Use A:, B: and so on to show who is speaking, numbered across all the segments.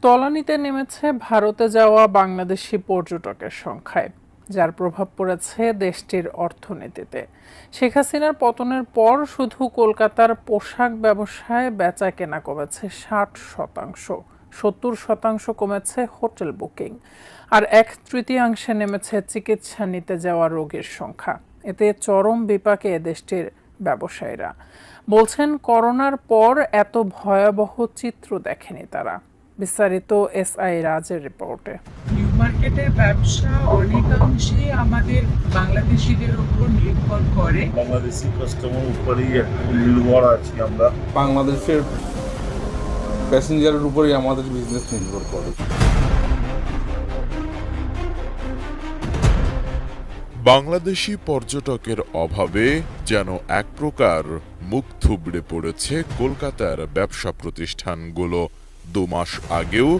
A: তলানিতে নেমেছে ভারতে যাওয়া বাংলাদেশি পর্যটকের সংখ্যায়, যার প্রভাব পড়েছে দেশটির অর্থনীতিতে। শেখ হাসিনার পতনের পর শুধু কলকাতার পোশাক ব্যবসায় বেচা কেনা কমেছে 60%, 70% কমেছে হোটেল বুকিং, আর 1/3 নেমেছে চিকিৎসা নিতে যাওয়া রোগীর সংখ্যা। এতে চরম বিপাকে দেশটির ব্যবসায়ীরা বলছেন, করোনার পর এত ভয়াবহ চিত্র দেখেনি তারা। বিস্তারিত এসআই রাজের রিপোর্টে।
B: নিউ মার্কেটের ব্যবসা অনেকাংশে আমাদের বাংলাদেশিদের উপর নির্ভর করে।
C: বাংলাদেশি কাস্টমার উপরেই একটু নির্ভর আছি আমরা।
D: বাংলাদেশের প্যাসেঞ্জারের উপরেই আমাদের বিজনেস নির্ভর করে।
E: বাংলাদেশি পর্যটকের অভাবে যেন এক প্রকার মুখ থুবড়ে পড়েছে কলকাতার ব্যবসা প্রতিষ্ঠানগুলো। 2 মাস আগেও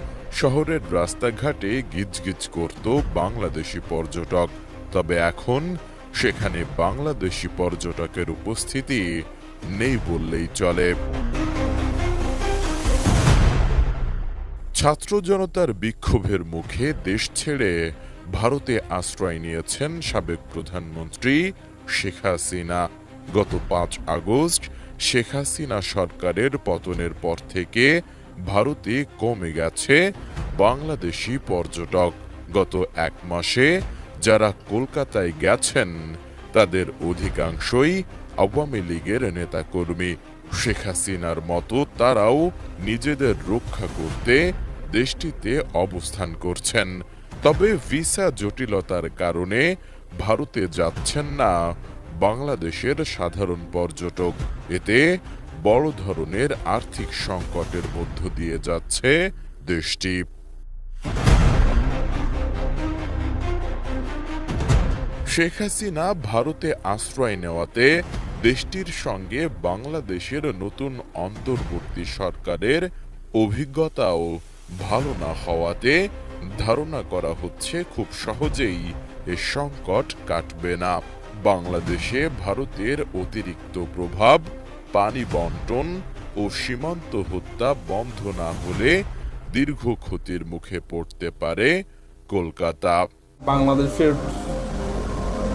E: শহরের রাস্তাঘাটে গিজগিজ করত বাংলাদেশি পর্যটক, তবে এখন সেখানে বাংলাদেশি পর্যটকের উপস্থিতি নেই বললেই চলে। ছাত্র জনতার বিক্ষোভের মুখে দেশ ছেড়ে ভারতে আশ্রয় নিয়েছেন সাবেক প্রধানমন্ত্রী শেখ হাসিনা। গত 5 আগস্ট শেখ হাসিনা সরকারের পতনের পর থেকে ভারতে কমে গেছে বাংলাদেশি পর্যটক। গত 1 মাসে যারা কলকাতায় গেছেন তাদের অধিকাংশই আওয়ামী লীগের নেতাকর্মী। শেখ হাসিনার মতো তারাও নিজেদের রক্ষা করতে দেশটিতে অবস্থান করছেন, তবে ভিসা জটিলতার কারণে ভারতে যাচ্ছেন না বাংলাদেশের সাধারণ পর্যটক। এতে বড় ধরনের আর্থিক সংকটের মধ্য দিয়ে যাচ্ছে দেশটি। শেখ হাসিনা ভারতে আশ্রয় নেওয়াতে দেশটির সঙ্গে বাংলাদেশের নতুন অন্তর্বর্তী সরকারের অভিজ্ঞতাও ভালো না হওয়াতে ধারণা করা হচ্ছে খুব সহজেই এ সংকট কাটবে না। বাংলাদেশে ভারতের অতিরিক্ত প্রভাব, পানি বন্টন ও সীমান্ত হত্যা বন্ধ না হলে দীর্ঘ ক্ষতির মুখে পড়তে পারে কলকাতা।
D: বাংলাদেশের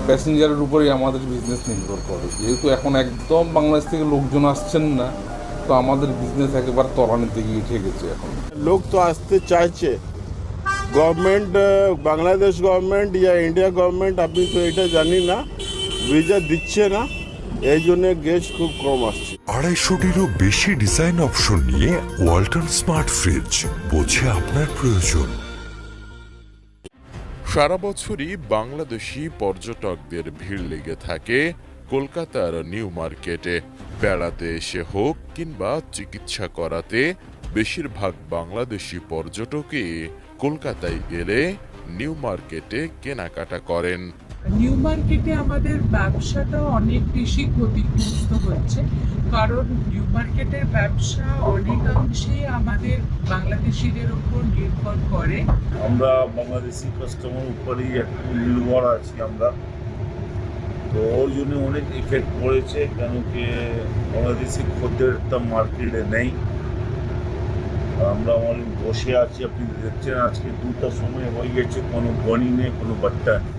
D: প্যাসেঞ্জারের উপরেই আমাদের বিজনেস নির্ভর করে। যেহেতু এখন একদম বাংলাদেশ থেকে লোকজন আসছেন না, তো আমাদের বিজনেস একেবারে তলানিতে গিয়ে ঠেকেছে। এখন
C: লোক তো আসতে চাইছে, গভর্নমেন্ট, বাংলাদেশ গভর্নমেন্ট ইয়া ইন্ডিয়া গভর্নমেন্ট, আমি তো এটা জানি না, ভিসা দিচ্ছে না, এই জন্য গেস্ট খুব কম আসছে।
F: 250টিরও বেশি ডিজাইন অপশন নিয়ে ওয়ালটন স্মার্ট ফ্রিজ, বোঝে আপনার প্রয়োজন।
E: সারা বছরই বাংলাদেশি পর্যটকদের ভিড় লেগে থাকে কলকাতার নিউ মার্কেটে। বেড়াতে এসে হোক কিংবা চিকিৎসা করাতে বেশিরভাগ বাংলাদেশি পর্যটকই কলকাতায় এলে নিউ মার্কেটে কেনাকাটা করেন।
B: নিউ মার্কেটে আমাদের ব্যবসাটা অনেক বেশি ক্ষতিগ্রস্ত হচ্ছে, কারণ নিউ মার্কেটের ব্যবসা অনেকাংশে আমাদের বাংলাদেশিদের উপর নির্ভর করে।
C: আমরা বাংলাদেশি কাস্টমার উপরেই একটু নির্ভর আছি আমরা, তো ওই জন্য অনেক ইফেক্ট পড়েছে, কেন কি বাংলাদেশি খদ্দেরটা মার্কেটে নেই। আমরা অনেক বসে আছি, আপনি দেখছেন আজকে 2টার সময় হয়ে গেছে, কোনো গণি নেই, কোনো বাট্টা নেই।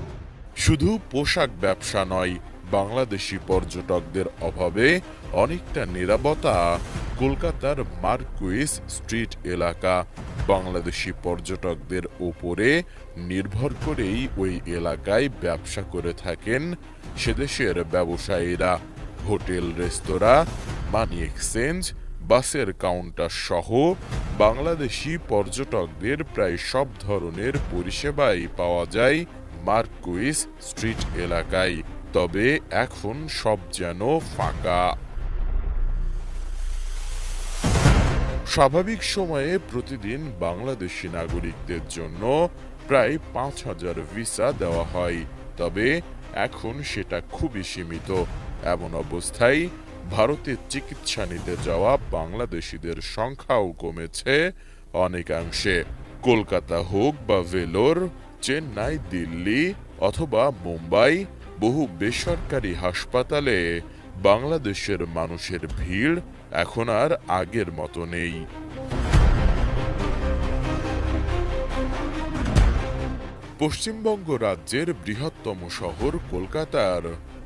E: শুধু পোশাক ব্যবসা নয়, বাংলাদেশি পর্যটকদের অভাবে অনেকটা নীরবতা কলকাতার মার্কুইস স্ট্রিট এলাকা। বাংলাদেশি পর্যটকদের ওপরে নির্ভর করেই ওই এলাকায় ব্যবসা করে থাকেন সেদেশের ব্যবসায়ীরা। হোটেল, রেস্তোরাঁ, মানি এক্সচেঞ্জ, বাসের কাউন্টার সহ বাংলাদেশি পর্যটকদের প্রায় সব ধরনের পরিষেবাই পাওয়া যায় মার্কুইস স্ট্রিট এলাকায়। তবে এখন সব যেন ফাঁকা। স্বাভাবিক সময়ে প্রতিদিন বাংলাদেশি নাগরিকদের জন্য প্রায় 5,000 ভিসা দেওয়া হয়, তবে এখন সেটা খুবই সীমিত। এমন অবস্থায় ভারতে চিকিৎসা নিতে যাওয়া বাংলাদেশিদের সংখ্যাও কমেছে অনেকাংশে। কলকাতা হোক বা ভেলোর, চেন্নাই, দিল্লি অথবা মুম্বাই, বহু বেসরকারি হাসপাতালে বাংলাদেশের মানুষের ভিড় এখন আর আগের মতো নেই। পশ্চিমবঙ্গ রাজ্যের বৃহত্তম শহর কলকাতার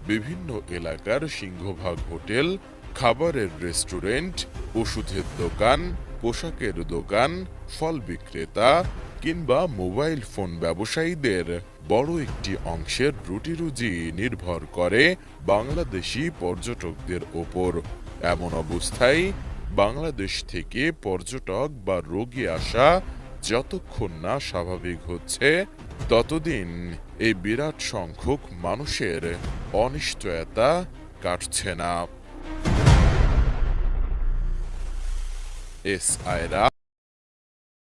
E: বিভিন্ন এলাকার সিংহভাগ হোটেল, খাবারের রেস্টুরেন্ট, ওষুধের দোকান, পোশাকের দোকান, ফল বিক্রেতা কিংবা মোবাইল ফোন ব্যবসায়ীদের বড় একটি অংশের রুটি-রুজি নির্ভর করে বাংলাদেশি পর্যটকদের ওপর। এমন অবস্থায় বাংলাদেশ থেকে পর্যটক বা রোগী আসা যতক্ষণ না স্বাভাবিক হচ্ছে, ততদিন এই বিরাট সংখ্যক মানুষের অনিশ্চয়তা কাটছে না। এস আয়রা।